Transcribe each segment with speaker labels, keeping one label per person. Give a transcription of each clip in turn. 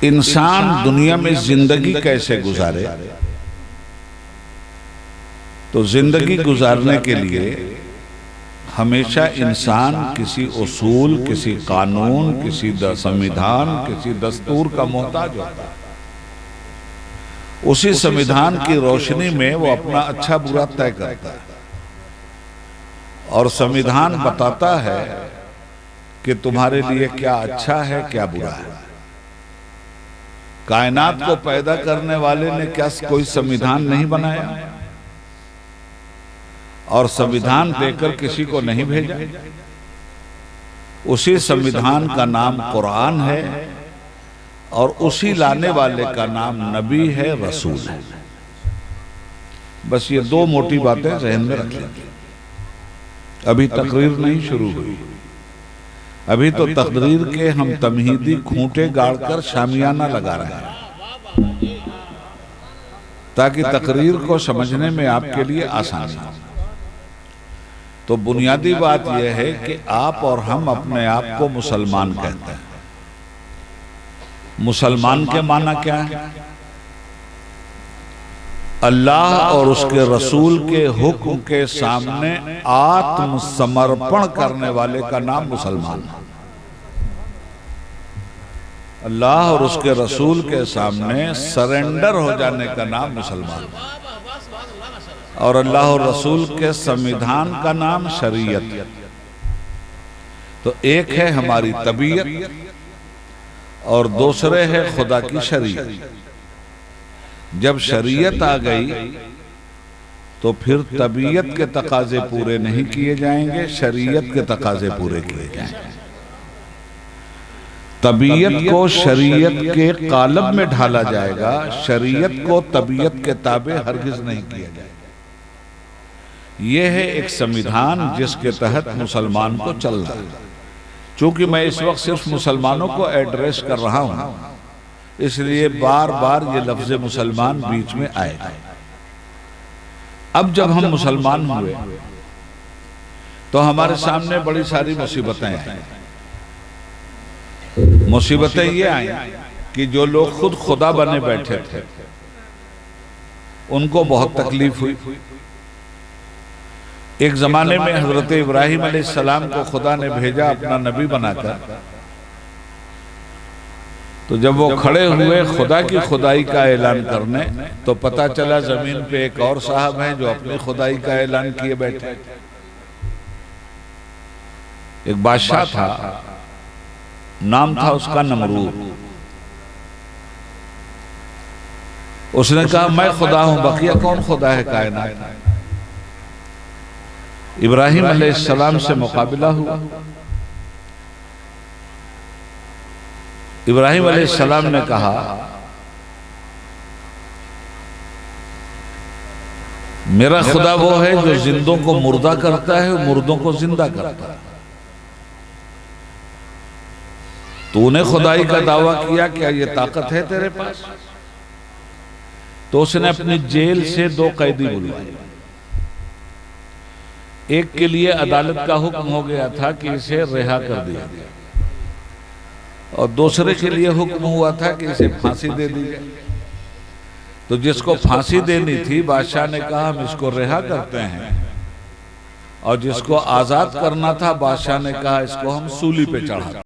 Speaker 1: इंसान दुनिया में जिंदगी कैसे गुजारे, तो जिंदगी गुजारने के लिए हमेशा इंसान किसी उसूल, किसी कानून, किसी संविधान, किसी दस्तूर का मोहताज होता है। उसी संविधान की रोशनी में वो अपना अच्छा बुरा तय करता है और संविधान बताता है कि तुम्हारे लिए क्या अच्छा है, क्या बुरा है। कायनात को पैदा करने वाले ने क्या कोई संविधान नहीं बनाया और संविधान देकर किसी को नहीं भेजा? उसी संविधान का नाम कुरान है और उसी लाने वाले का नाम नबी है, रसूल है। बस ये दो मोटी बातें जहन में रख लीजिए। अभी तकरीर नहीं शुरू हुई, अभी तो तकरीर के हम तमहीदी खूंटे गाड़कर शामियाना लगा रहे हैं ताकि तकरीर को समझने में आपके लिए आसानी हो। तो बुनियादी बात यह है कि आप और हम अपने आप को मुसलमान कहते हैं। मुसलमान के माना क्या है? अल्लाह और उसके रसूल के हुक्म के सामने आत्मसमर्पण करने वाले का नाम मुसलमान है। अल्लाह और उसके रसूल के सामने सरेंडर हो जाने का नाम मुसलमान है। और अल्लाह और रसूल के संविधान का नाम शरीयत। तो एक है हमारी तबीयत और दूसरे है खुदा की शरीयत। जब शरीयत आ गई तो फिर तबीयत के तकाजे पूरे नहीं किए जाएंगे, शरीयत के तकाजे पूरे किए जाएंगे। तबीयत को शरीयत के कालब में ढाला जाएगा, शरीयत को तबीयत के ताबे हरगिज नहीं किया जाएगा। यह है एक संविधान जिसके तहत मुसलमान को चल रहा है। चूंकि मैं इस वक्त सिर्फ मुसलमानों को एड्रेस कर रहा हूं, इसलिए बार बार ये लफ्ज मुसलमान बीच में आएगा। अब जब हम मुसलमान हुए तो हमारे सामने बड़ी सारी मुसीबतें आई। मुसीबतें ये आई कि जो लोग खुद खुदा बने बैठे थे उनको बहुत तकलीफ हुई। एक जमाने में हजरत इब्राहिम अलैहिस्सलाम को खुदा ने भेजा अपना नबी बनाकर। तो जब वो खड़े हुए खुदा की खुदाई का ऐलान करने, तो पता चला जमीन पे एक और साहब हैं जो अपनी खुदाई का ऐलान किए बैठे। एक बादशाह था, नाम था उसका नमरूद। उसने कहा मैं खुदा हूं, बकिया कौन खुदा है कायनात? इब्राहिम अलैहिस्सलाम से मुकाबिला हुआ। इब्राहिम अलैहिस्सलाम ने कहा मेरा खुदा वो है जो जिंदों को मुर्दा करता है, मुर्दों को जिंदा करता है। तूने खुदाई का दावा किया, क्या ये ताकत है तेरे पास? तो उसने अपनी जेल से दो कैदी बुलवाए। एक के लिए अदालत का हुक्म हो गया था कि इसे रिहा कर दिया गया और दूसरे के लिए हुक्म हुआ था कि इसे फांसी दे दी जाए। तो जिसको फांसी देनी थी बादशाह ने कहा हम इसको रिहा करते हैं, और जिसको आजाद करना था बादशाह ने कहा इसको हम सूली पे चढ़ाते हैं।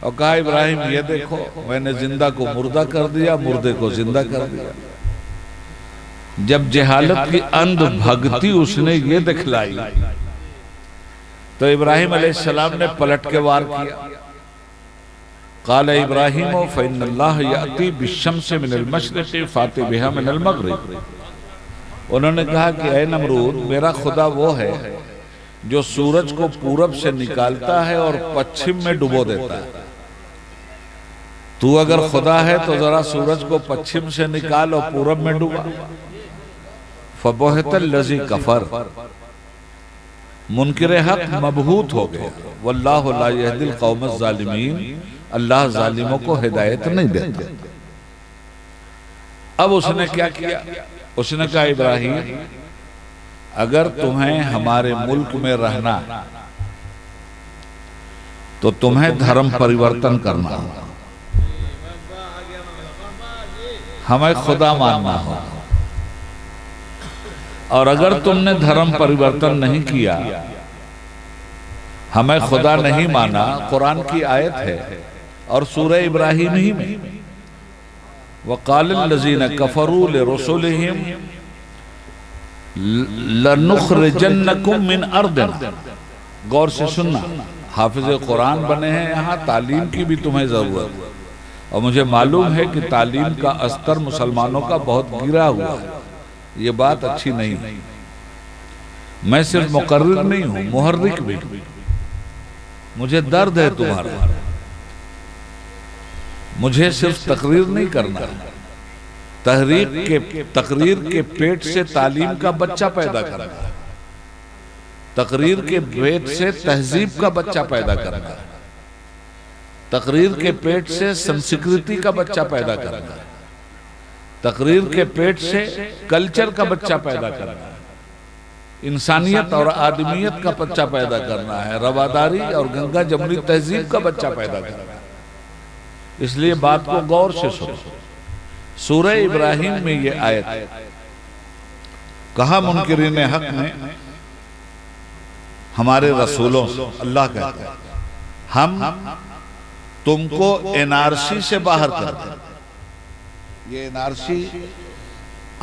Speaker 1: और कहा इब्राहिम ये देखो, मैंने जिंदा को मुर्दा कर दिया, मुर्दे को जिंदा कर दिया। जब जहालत की अंध भक्ति उसने ये दिखलाई तो इब्राहिम अलैहिस्सलाम ने पलट के वार किया। काल इब्राहिम फ़इन्नल्लाह याती बिश्शम्सि मिनल मशरिक़ि फ़ाति बिहा मिनल मग़रिब। उन्होंने कहा कि ऐ नमरूद, मेरा खुदा वो है जो सूरज को पूरब से निकालता है और पश्चिम में डुबो देता है। तू अगर खुदा है तो जरा सूरज को पश्चिम से निकाल और पूरब में डुबा। फबोहतल लज़ी कफर, मुनकिर हक मबहूत हो गया। वल्लाहु ला यहदिल कौमज़ ज़ालिमीन, अल्लाह जालिमों को हिदायत नहीं देता। अब उसने क्या किया? उसने कहा इब्राहिम अगर तुम्हें हमारे मुल्क में रहना तो तुम्हें धर्म परिवर्तन करना होगा। हमें खुदा मानना हो। और अगर तुमने धर्म परिवर्तन नहीं किया, हमें खुदा नहीं माना, कुरान की आयत है और सूरह इब्राहिम ही में वक़ालल्लज़ीना कफ़रू लिरुसुलिहिम लनुख़रिजन्नकुम मिन अर्दिना। गौर से सुनना, हाफिज़ कुरान बने हैं, यहाँ तालीम की भी तुम्हें ज़रूरत है। और मुझे मालूम है कि तालीम का अस्तर मुसलमानों का बहुत गिरा हुआ है, ये बात अच्छी नहीं है। मैं सिर्फ मुकर्रिर नहीं हूँ, मुहर्रिक भी। मुझे दर्द है तुम्हारा, मुझे सिर्फ तकरीर नहीं करना है, तकरीर के पेट से तालीम का बच्चा पैदा करना है, तकरीर के पेट से तहजीब का बच्चा पैदा करना है, तकरीर के पेट से संस्कृति का बच्चा पैदा करना है, तकरीर के पेट से कल्चर का बच्चा पैदा करना है, इंसानियत और आदमियत का बच्चा पैदा करना है, रवादारी और गंगा जमुनी तहजीब का बच्चा पैदा करना है। इसलिए बात को गौर से सुनो। सूरह इब्राहिम में ये आयत कहा मुनकिरीन हक ने हमारे रसूलों से, अल्लाह कहता है हम तुमको एनआरसी से बाहर कर दें। ये एनआरसी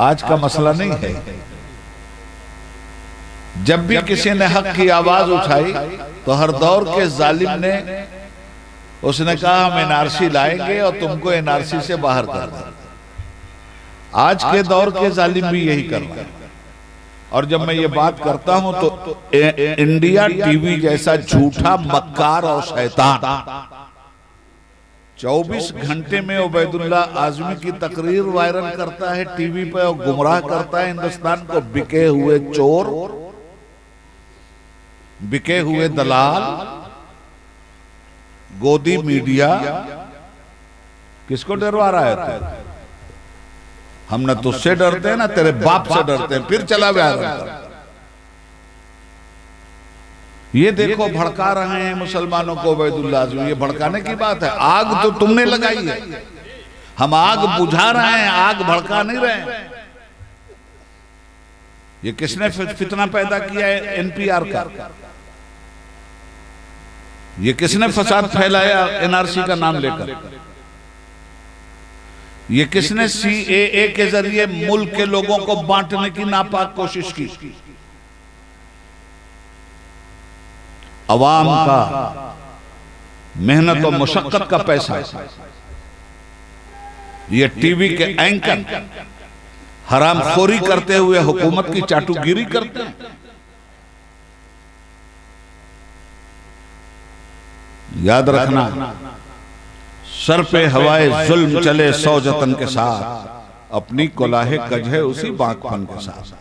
Speaker 1: आज का मसला नहीं है। जब भी किसी ने हक की आवाज उठाई तो हर दौर के जालिम ने उसने कहा हम एनआरसी लाएंगे और तुमको एनआरसी से बाहर कर दें। आज के दौर के जालिम भी यही कर रहे हैं। और जब मैं ये बात करता हूं तो इंडिया टीवी जैसा झूठा मक्कार और शैतान 24 घंटे में उबैदुल्ला आजमी की तकरीर वायरल करता है टीवी पे और गुमराह करता है हिंदुस्तान को। बिके हुए चोर, बिके हुए दलाल, गोदी मीडिया, किसको डरवा रहा है तू? हम न तुझसे डरते हैं ना तेरे बाप से डरते हैं, फिर चला गया। ये देखो भड़का रहे हैं मुसलमानों को उबैदुल्ला आजमी। ये भड़काने की बात है? आग तो तुमने लगाई है, हम आग बुझा रहे हैं, आग भड़का नहीं रहे हैं। ये किसने फितना पैदा किया है? एनपीआर का। ये किसने फसाद फैलाया एनआरसी का नाम लेकर? ये किसने सीएए के जरिए मुल्क के लोगों को बांटने की नापाक कोशिश की? अवाम का मेहनत और मुशक्कत का पैसा ये टीवी के एंकर हरामखोरी करते हुए हुकूमत की चाटुगिरी करते हैं। याद रखना, सर पे हवाए जुल्म चले 100 जतन के साथ, अपनी कोलाहे कजे उसी बांकपन के साथ।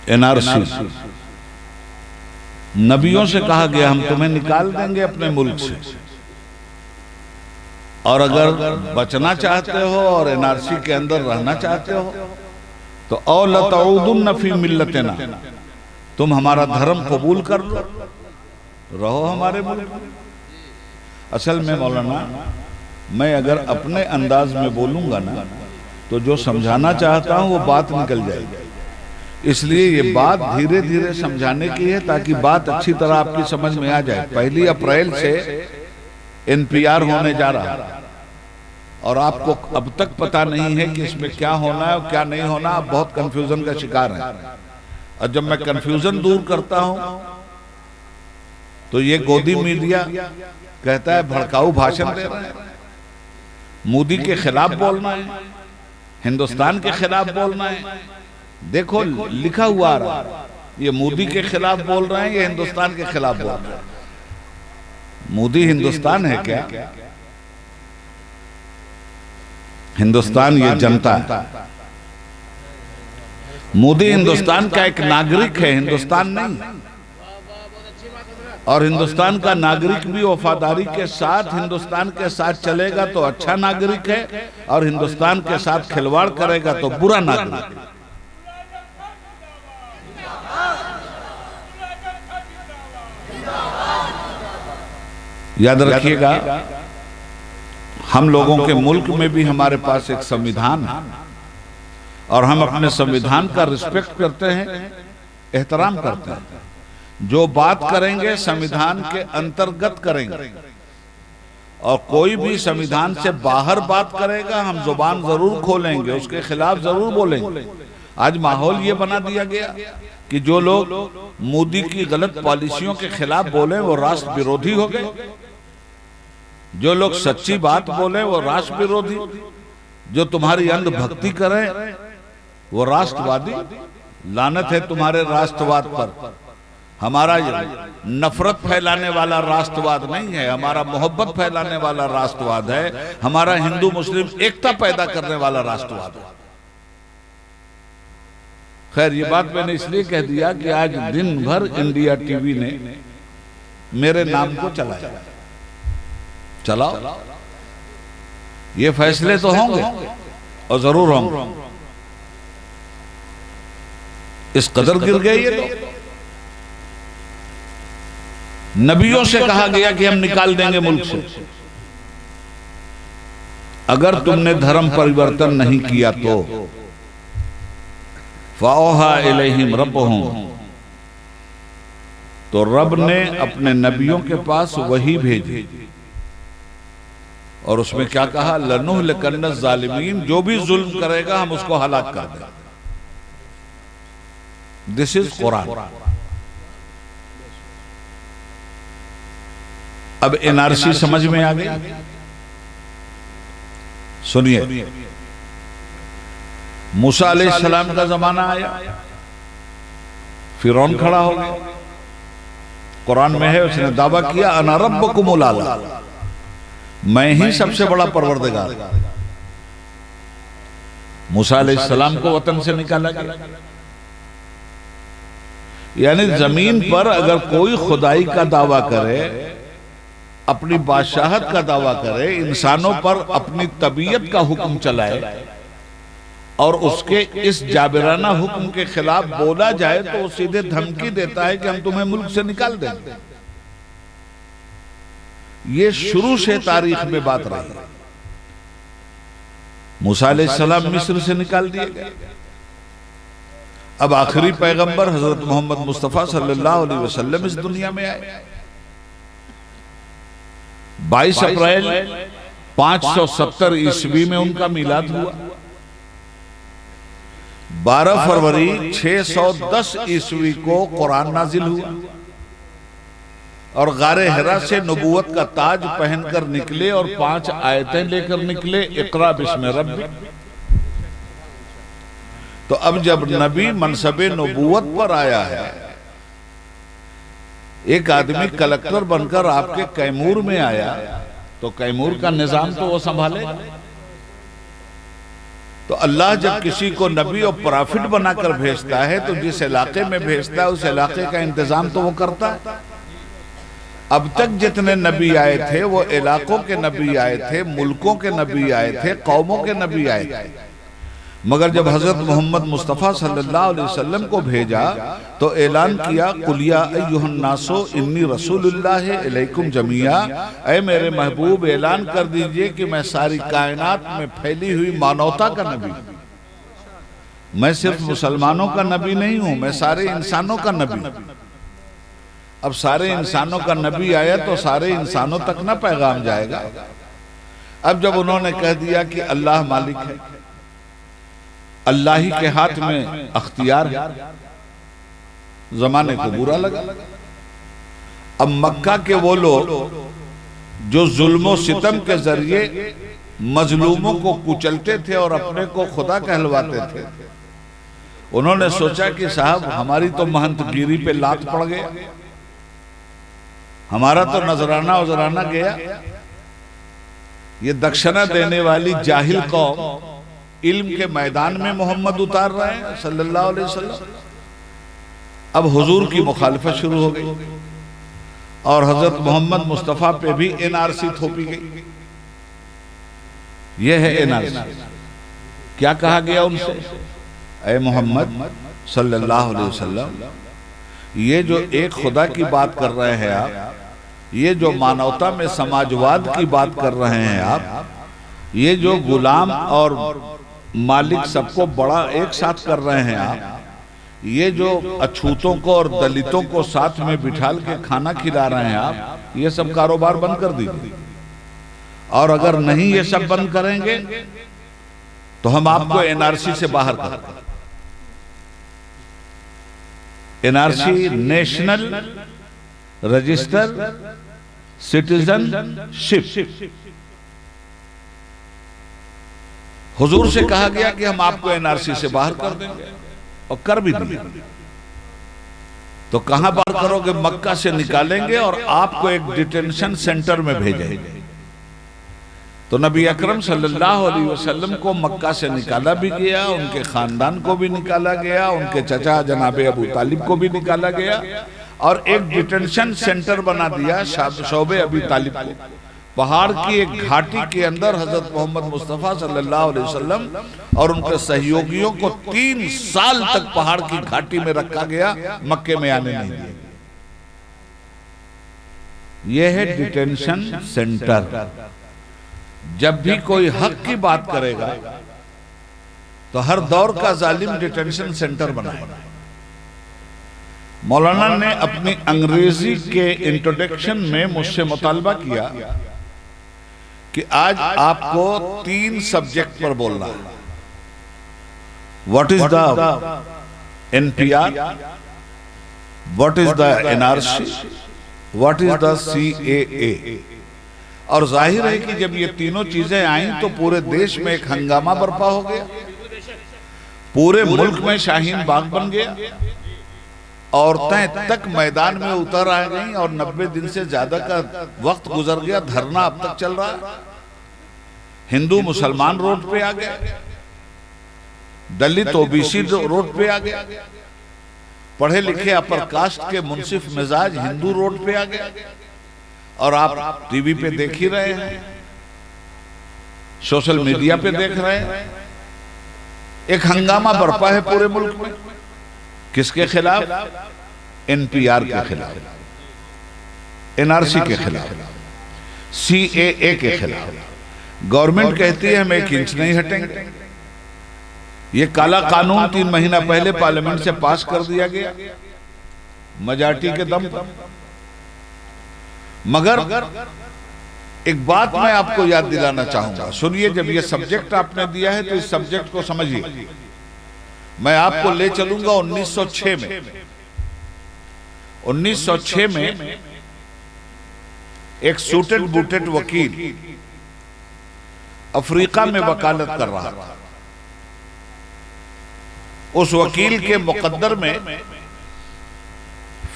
Speaker 1: एनआरसी नबियों से कहा गया हम तुम्हें निकाल देंगे अपने मुल्क से, और अगर बचना चाहते हो और एनआरसी के अंदर रहना चाहते हो तो औ लतऊदुन्न फी मिल्लतिना, तुम हमारा धर्म कबूल कर लो, रहो हमारे मुल्क में। असल में मौलाना, मैं अगर अपने अंदाज में बोलूंगा ना तो जो समझाना चाहता हूं वो बात निकल जाएगी। इसलिए ये बात धीरे धीरे समझाने की है ताकि बात अच्छी तरह आपकी समझ में आ जाए। 1 अप्रैल से एनपीआर होने जा रहा है और आपको अब तक पता नहीं है कि इसमें क्या होना है और क्या नहीं होना। आप बहुत कंफ्यूजन का शिकार हैं। और जब मैं कंफ्यूजन दूर करता हूं तो ये गोदी मीडिया कहता है भड़काऊ भाषण दे रहे हैं, मोदी के खिलाफ बोलना है, हिंदुस्तान के खिलाफ बोलना है। देखो लिखा हुआ आ रहा है, ये मोदी के खिलाफ बोल रहे हैं, ये हिंदुस्तान के खिलाफ बोल रहे हैं। मोदी हिंदुस्तान है क्या? हिंदुस्तान ये जनता है। मोदी हिंदुस्तान का एक नागरिक है, हिंदुस्तान नहीं। और हिंदुस्तान का नागरिक भी वफादारी के साथ हिंदुस्तान के साथ चलेगा तो अच्छा नागरिक है, और हिंदुस्तान के साथ खिलवाड़ करेगा तो बुरा नागरिक है। याद रखिएगा, हम लोगों के मुल्क में भी हमारे पास एक संविधान है और हम अपने संविधान का रिस्पेक्ट करते हैं, एहतराम करते हैं। जो बात करेंगे संविधान के अंतर्गत करेंगे, और कोई भी संविधान से बाहर बात करेगा हम जुबान जरूर खोलेंगे, उसके खिलाफ जरूर बोलेंगे। आज माहौल ये बना दिया गया कि जो लोग मोदी की गलत पॉलिसियों के खिलाफ बोले वो राष्ट्र विरोधी हो गए, जो लोग सच्ची बात बोले वो राष्ट्र विरोधी, जो तुम्हारी अंधभक्ति करें वो राष्ट्रवादी। लानत है तुम्हारे राष्ट्रवाद पर। हमारा नफरत फैलाने वाला राष्ट्रवाद नहीं है, हमारा मोहब्बत फैलाने वाला राष्ट्रवाद है, हमारा हिंदू मुस्लिम एकता पैदा करने वाला राष्ट्रवाद है। खैर ये बात मैंने इसलिए कह दिया कि आज दिन भर इंडिया टीवी ने मेरे नाम को चलाया। चलाओ, ये फैसले तो होंगे और जरूर होंगे। इस कदर गिर गए ये लोग। नबियों से कहा गया कि हम निकाल देंगे मुल्क से, अगर तुमने धर्म परिवर्तन नहीं किया तो। फ़अौहा इलैहिम रब्बुहुम, तो रब ने अपने नबियों के पास वही भेजी और उसमें क्या कहा, लनुहलिकन्न ज़ालिमीन, जो भी जुल्म करेगा हम उसको हलाक कर देंगे। This is Quran. अब एनआरसी समझ में आ गई। सुनिए, मूसा अलैहिस्सलाम का जमाना आया, फिरौन खड़ा हो गया। कुरान में है, उसने दावा किया अना रब्बुकुमुल आला, मैं ही सबसे बड़ा परवरदिगार। मूसा अलैहिस्सलाम को वतन से निकाला गया। यानी जमीन पर अगर कोई खुदाई का दावा करे, अपनी बादशाहत का दावा करे, इंसानों पर अपनी तबीयत का हुक्म चलाए और उसके इस जाबिराना हुक्म के खिलाफ बोला जाए तो वो सीधे धमकी देता है कि हम तुम्हें मुल्क से निकाल देंगे। ये शुरू से तारीख में बात रही। मूसा अलैहिस्सलाम मिस्र से निकाल दिए गए। अब आखिरी पैगंबर हजरत मोहम्मद मुस्तफा सल्लल्लाहु अलैहि वसल्लम इस दुनिया में आए। 22 अप्रैल 570 ईस्वी में उनका मिलाद हुआ। 12 फरवरी 610 ईस्वी को कुरान नाजिल हुआ और गारे हिरा से नबूवत का ताज पहनकर निकले और 5 आयतें लेकर निकले, इक़रा बिस्मि रब्बिक। तो अब जब नबी मनसबे नबूवत पर आया है, एक आदमी कलेक्टर बनकर आपके कैमूर में आया, तो कैमूर का निजाम तो वो संभाले। तो अल्लाह जब किसी को नबी और प्रॉफिट बनाकर भेजता है तो जिस इलाके में भेजता है उस इलाके का इंतजाम तो वो करता है। अब तक जितने नबी आए थे वो इलाकों के नबी आए थे, मुल्कों के नबी आए थे, कौमों के नबी आए थे। मगर जब हजरत मोहम्मद मुस्तफ़ा सल्लल्लाहु अलैहि वसल्लम को भेजा तो ऐलान किया, कुल या अय्युहन नासो इन्नी रसूलुल्लाहि इलैकुम जमीआ, ऐ मेरे महबूब ऐलान कर दीजिए कि मैं सारी कायनात में फैली हुई मानवता का नबी। मैं सिर्फ मुसलमानों का नबी नहीं हूं, मैं सारे इंसानों का नबी। अब सारे इंसानों का नबी आया तो सारे इंसानों तक ना पैगाम जाएगा। अब जब उन्होंने कह दिया कि अल्लाह मालिक है, अल्लाह ही के हाथ में अख्तियार है, जमाने को बुरा लगा। अब मक्का के वो लोग जो जुल्म सितम के जरिए मजलूमों को कुचलते थे और अपने को खुदा कहलवाते थे, उन्होंने सोचा कि साहब हमारी तो महंतगिरी पे लात पड़ गया, हमारा तो नजराना उजराना गया। ये दक्षिणा देने वाली जाहिल कौम इल्म के मैदान में मोहम्मद उतार रहे हैं सल्लल्लाहु अलैहि वसल्लम। अब हुजूर की मुखालफत शुरू हो गई और हजरत मोहम्मद मुस्तफ़ा पे भी एनआरसी थोपी गई। यह है एनआरसी। क्या कहा गया उनसे, ऐ मोहम्मद सल्लल्लाहु अलैहि वसल्लम, ये जो एक खुदा की बात कर रहे हैं आप, ये जो मानवता में समाजवाद की बात कर रहे हैं आप, ये जो गुलाम और मालिक सबको बड़ा एक साथ कर रहे हैं आप, ये जो अछूतों को और दलितों को साथ में बिठाल के खाना खिला रहे हैं आप, ये सब कारोबार बंद कर दीजिए। और अगर नहीं ये सब बंद करेंगे तो हम आपको एनआरसी से बाहर कर देंगे। एनआरसी नेशनल रजिस्टर सिटीजनशिप, हुजूर से कहा गया कि हम आपको एनआरसी से बाहर कर देंगे, और कर भी दिए। तो कहां बाहर करोगे? मक्का से निकालेंगे और आपको एक डिटेंशन सेंटर में भेजेंगे। तो नबी अकरम सल्लल्लाहु अलैहि वसल्लम को मक्का से निकाला भी गया, उनके खानदान को भी निकाला गया, उनके चचा जनाबे अबू तालिब को भी निकाला गया, और एक डिटेंशन सेंटर बना दिया शौबे अबी तालिब को। पहाड़ की एक घाटी के अंदर हजरत मोहम्मद मुस्तफ़ा सल्लल्लाहु अलैहि वसल्लम और उनके सहयोगियों को 3 साल तक पहाड़ की घाटी में रखा गया, मक्के में आने नहीं दिया। यह है डिटेंशन सेंटर। जब भी कोई हक की बात करेगा तो हर दौर का जालिम डिटेंशन सेंटर बनाएगा। मौलाना ने अपनी अंग्रेजी के इंट्रोडक्शन में मुझसे मुतालबा किया कि आज आपको 3 सब्जेक्ट पर बोलना है। What is the NPR, what is the NRC, what is the CAA. और जाहिर है कि जब ये तीनों चीजें आई तो पूरे देश में एक हंगामा बर्पा हो गया, पूरे मुल्क में शाहीन बाग बन गया, औरतें तक मैदान में उतर आ गईं, और 90 दिन से ज्यादा का वक्त गुजर गया, धरना अब तक चल रहा है। हिंदू मुसलमान रोड पे आ गए, दलित ओबीसी रोड पे आ गए, पढ़े लिखे अपर कास्ट के मुंसिफ मिजाज हिंदू रोड पे आ गए। और आप टीवी पे देख ही रहे हैं, सोशल मीडिया पे देख रहे हैं, एक हंगामा बरपा है पूरे मुल्क में। किसके खिलाफ? एनपीआर के खिलाफ, एनआरसी के खिलाफ, सीएए के खिलाफ। गवर्नमेंट कहती है हम 1 इंच नहीं हटेंगे। ये काला कानून 3 महीना पहले पार्लियामेंट से पास कर दिया गया मेजॉरिटी के दम पर। मगर एक बात मैं आपको याद दिलाना चाहूंगा, सुनिए। जब ये सब्जेक्ट आपने दिया है तो इस सब्जेक्ट को समझिए। मैं आपको ले चलूंगा 1906 में। 1906 में एक सूटेड बूटेड वकील अफ्रीका में वकालत कर रहा था। उस वकील के मुकद्दर में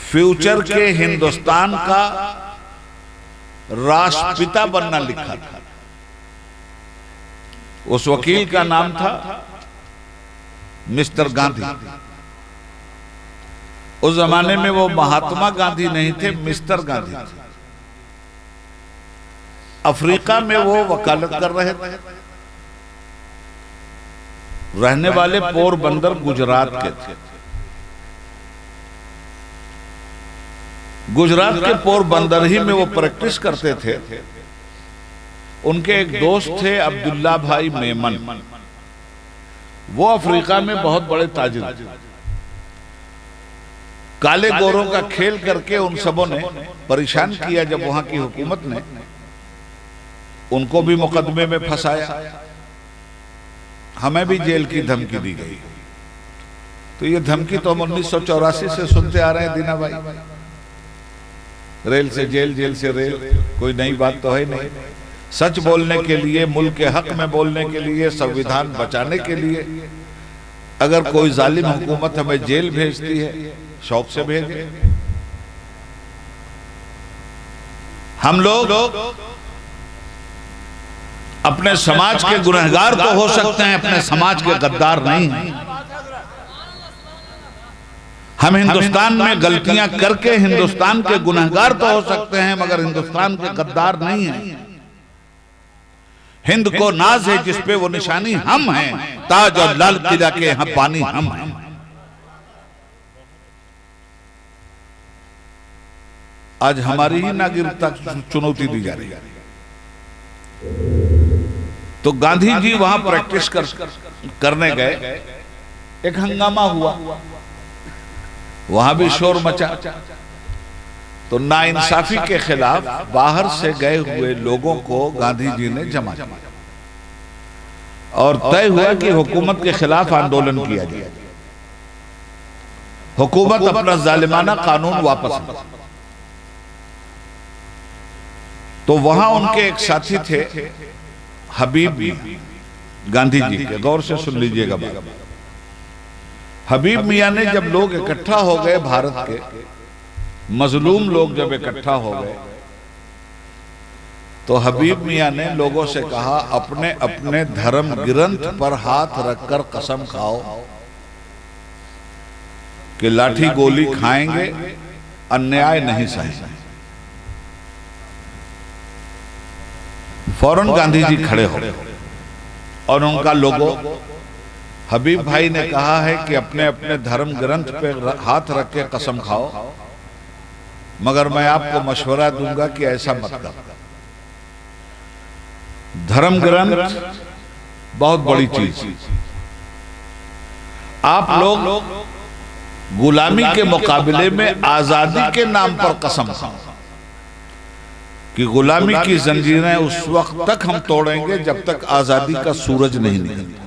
Speaker 1: फ्यूचर के हिंदुस्तान का राष्ट्रपिता बनना लिखा था। उस वकील का नाम था मिस्टर गांधी। उस जमाने में वो महात्मा गांधी नहीं थे, मिस्टर गांधी थे। अफ्रीका में वो वकालत कर रहे थे। रहने वाले पोरबंदर गुजरात के थे। गुजरात के पोरबंदर ही में वो प्रैक्टिस करते थे। उनके एक दोस्त थे अब्दुल्ला भाई मेमन, वो अफ्रीका में बहुत बड़े ताजिर थे। काले गोरों का खेल करके उन सबों ने परेशान किया। जब वहां की हुकूमत ने उनको भी मुकदमे में फंसाया, हमें भी जेल की धमकी दी गई। तो ये धमकी तो हम 1984 से सुनते आ रहे हैं दीना भाई। रेल से जेल, जेल से रेल, कोई नई बात तो है नहीं। सच बोलने के लिए, मुल्क के हक में बोलने के लिए, संविधान बचाने के लिए अगर कोई जालिम हुकूमत हमें जेल भेजती है, शौक से भेजे। हम लोग अपने समाज के गुनहगार तो हो सकते हैं, अपने समाज के गद्दार नहीं हैं। हम हिंदुस्तान में गलतियां करके हिंदुस्तान के गुनहगार तो हो सकते हैं, मगर हिंदुस्तान के गद्दार नहीं हैं। हिंद को नाज है जिस पे वो निशानी हम हैं, ताज और लाल किला के यहाँ पानी हम हैं। आज हमारी ही नागरिकता चुनौती दी जा रही है। तो गांधी जी वहां प्रैक्टिस करने गए, एक हंगामा हुआ, वहां भी शोर मचा। तो नाइंसाफी के खिलाफ बाहर से गए हुए लोगों को गांधी जी ने जमा किया और तय हुआ कि हुकूमत के खिलाफ आंदोलन किया जाए, हुकूमत अपना जालिमाना कानून वापस ले। तो वहां उनके एक साथी थे हबीब मियां, गांधी जी के, गौर से सुन लीजिएगा बात। हबीब मियां ने जब लोग इकट्ठा हो गए, भारत के मजलूम लोग जब इकट्ठा हो गए, तो हबीब मियां ने लोगों से कहा, अपने अपने धर्म ग्रंथ पर हाथ रखकर कसम खाओ कि लाठी गोली खाएंगे, अन्याय नहीं सहेंगे। फौरन गांधी जी खड़े हो और उनका लोगो, हबीब भाई ने कहा है कि अपने अपने धर्म ग्रंथ पे हाथ रख के कसम खाओ, मगर मैं आपको मशवरा दूंगा कि ऐसा मत कर। धर्म ग्रंथ बहुत बड़ी चीज, आप लोग गुलामी के मुकाबले में आजादी के नाम पर कसम खाओ कि गुलामी की जंजीरें उस वक्त तक हम तोड़ेंगे जब तक आजादी का सूरज नहीं निकलता।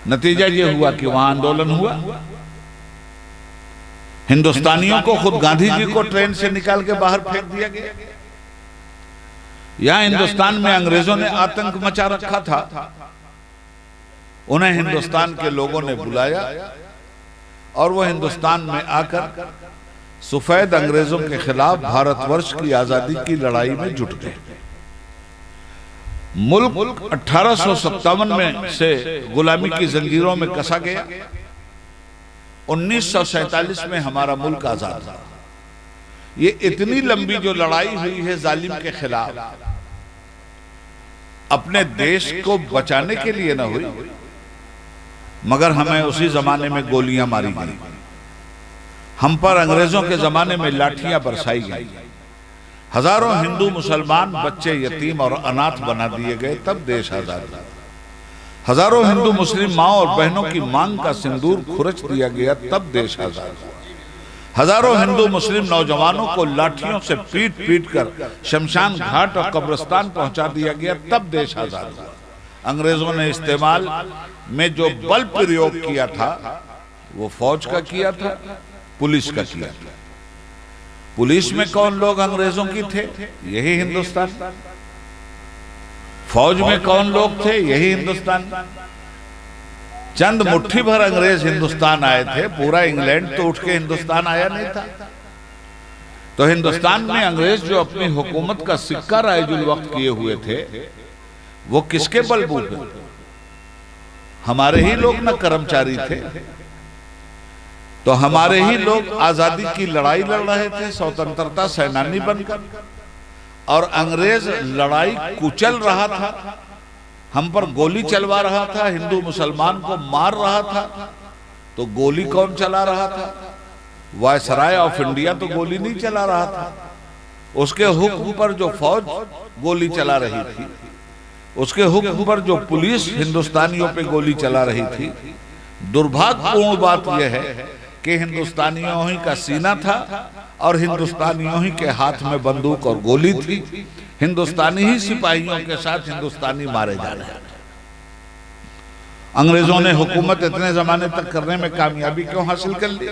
Speaker 1: नतीजा ये हुआ कि वहां आंदोलन हुआ, हिंदुस्तानियों को, खुद गांधी जी को ट्रेन से निकाल के बाहर फेंक दिया गया। यहां हिंदुस्तान में अंग्रेजों ने आतंक मचा रखा था, उन्हें हिंदुस्तान के लोगों ने बुलाया और वो हिंदुस्तान में आकर सफेद अंग्रेजों के खिलाफ भारतवर्ष की आजादी की लड़ाई में जुट गए। मुल्क 1857 में से गुलामी की जंजीरों में कसा गया। 1947 में हमारा मुल्क आजाद हुआ। ये इतनी लंबी जो लड़ाई हुई है जालिम के खिलाफ, अपने देश को बचाने के लिए ना हुई, मगर हमें उसी जमाने में गोलियां मारी गई, हम पर अंग्रेजों के जमाने में लाठियां बरसाई गई, हजारों हिंदू मुसलमान बच्चे यतीम और अनाथ बना दिए गए, तब देश आजाद हुआ। हजारों हिंदू मुस्लिम माओ और बहनों की मांग का सिंदूर खुरच दिया गया, तब देश आजाद हुआ। हजारों हिंदू मुस्लिम नौजवानों को लाठियों से पीट पीट कर शमशान घाट और कब्रिस्तान पहुंचा दिया गया, तब देश आजाद हुआ। अंग्रेजों ने इस्तेमाल में जो बल प्रयोग किया था वो फौज का किया था, पुलिस का किया था। पुलिस में कौन लोग अंग्रेजों की थे? यही हिंदुस्तान। फौज में कौन लोग थे? यही हिंदुस्तान। चंद मुट्ठी भर अंग्रेज हिंदुस्तान आए थे, पूरा इंग्लैंड तो उठ के हिंदुस्तान आया नहीं था। तो हिंदुस्तान में अंग्रेज जो अपनी हुकूमत का सिक्का राइजुल वक्त किए हुए थे, वो किसके बलबूते? हमारे ही लोग ना कर्मचारी थे, तो हमारे ही लोग आजादी की लड़ाई लड़ रहे थे स्वतंत्रता सेनानी बनकर, और अंग्रेज लड़ाई कुचल रहा था, हम पर गोली चलवा रहा था, हिंदू मुसलमान को मार रहा था। तो गोली कौन चला रहा था? वायसराय ऑफ इंडिया तो गोली नहीं चला रहा था, उसके हुक्म पर जो फौज गोली चला रही थी, उसके हुक्म पर जो पुलिस हिंदुस्तानियों पे गोली चला रही थी। दुर्भाग्यपूर्ण बात यह है कि हिंदुस्तानियों ही का सीना था और हिंदुस्तानियों ही के हाथ में बंदूक और गोली थी। हिंदुस्तानी ही सिपाहियों के साथ हिंदुस्तानी मारे जा रहे हैं। अंग्रेजों ने हुकूमत इतने जमाने तक करने में कामयाबी क्यों हासिल कर ली?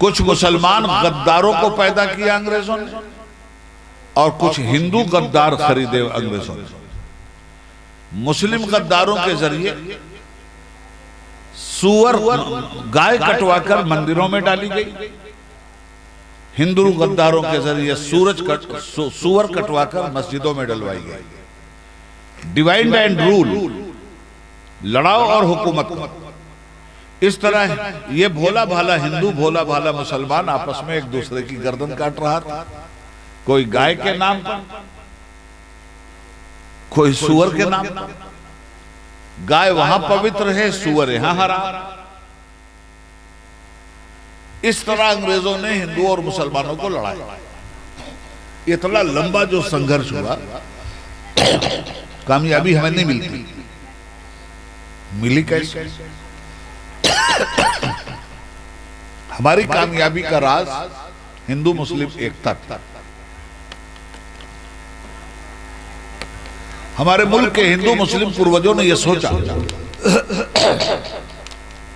Speaker 1: कुछ मुसलमान गद्दारों को पैदा किया अंग्रेजों ने, और कुछ हिंदू गद्दार खरीदे अंग्रेजों ने। मुस्लिम गद्दारों के जरिए सुअर, गाय कटवाकर मंदिरों में डाली गई। हिंदू गद्दारों के जरिए सुअर कटवाकर मस्जिदों में डलवाई गई। डिवाइड एंड रूल, लड़ाओ और हुकूमत करो। इस तरह ये भोला भाला हिंदू, भोला भाला मुसलमान आपस में एक दूसरे की गर्दन काट रहा था, कोई गाय के नाम पर, कोई सुअर के नाम पर। गाय वहां पवित्र है, सुअर यहां हराम। इस तरह अंग्रेजों ने हिंदुओं और मुसलमानों को लड़ाया। इतना लंबा जो संघर्ष हुआ, कामयाबी हमें नहीं मिलती। मिली कैसे? हमारी कामयाबी का राज हिंदू मुस्लिम एकता था। हमारे मुल्क के हिंदू मुस्लिम पूर्वजों ने यह सोचा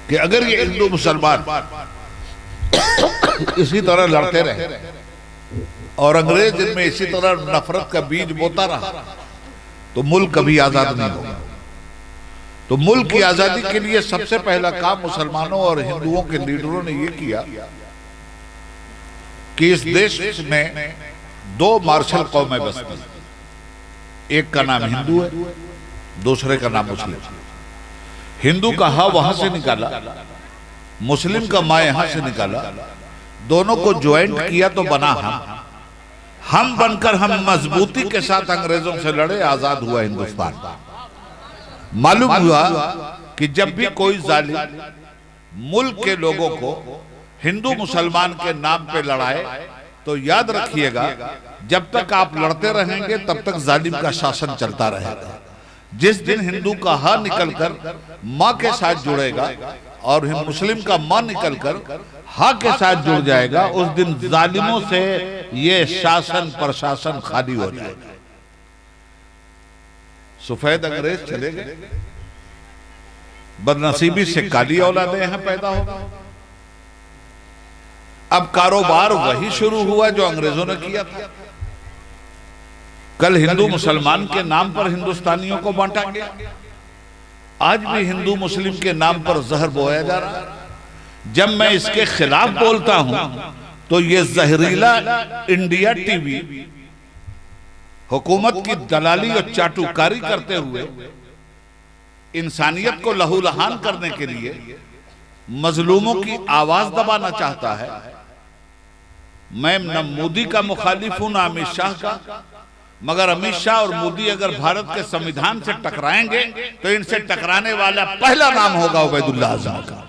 Speaker 1: कि अगर ये हिंदू मुसलमान इसी तरह लड़ते रहे और अंग्रेज इनमें इसी तरह नफरत का बीज बोता रहा तो मुल्क कभी आजाद नहीं होगा। तो मुल्क की आजादी के लिए सबसे पहला काम मुसलमानों और हिंदुओं के लीडरों ने यह किया कि इस देश में दो मार्शल कौमें बसती, एक का नाम हिंदू है, दूसरे का नाम मुस्लिम। हिंदू का हा वहां से निकाला, मुस्लिम का मां यहां से निकाला, दोनों को ज्वाइंट किया तो बना हम बनकर हम मजबूती के साथ अंग्रेजों से लड़े, आजाद हुआ हिंदुस्तान। मालूम हुआ कि जब भी कोई जालिम मुल्क के लोगों को हिंदू मुसलमान के नाम पे लड़ाए तो याद रखिएगा, जब तक आप लड़ते रहेंगे तब तक जालिम का शासन चलता रहेगा। जिस दिन हिंदू का हा निकलकर मां के साथ जुड़ेगा और मुस्लिम का मां निकलकर हा के साथ जुड़ जाएगा, उस दिन जालिमों से ये शासन प्रशासन खाली हो जाएगा। सफेद अंग्रेज चले गए, बदनसीबी से काली औलादें यहां पैदा हो गई। अब कारोबार वही शुरू हुआ जो अंग्रेजों ने किया था। कल हिंदू मुसलमान के नाम पर हिंदुस्तानियों को बांटा गया, आज भी हिंदू मुस्लिम के नाम पर जहर बोया जा रहा है। जब मैं इसके खिलाफ बोलता हूं तो ये जहरीला इंडिया टीवी हुकूमत की दलाली और चाटुकारी करते हुए इंसानियत को लहूलुहान करने के लिए मजलूमों की आवाज दबाना चाहता है। मैं न मोदी का मुखालिफ हूं, न अमित शाह का, मगर अमित शाह और मोदी अगर भारत के संविधान से टकराएंगे तो इनसे टकराने वाला पहला नाम होगा उबैदुल्लाह आजम का।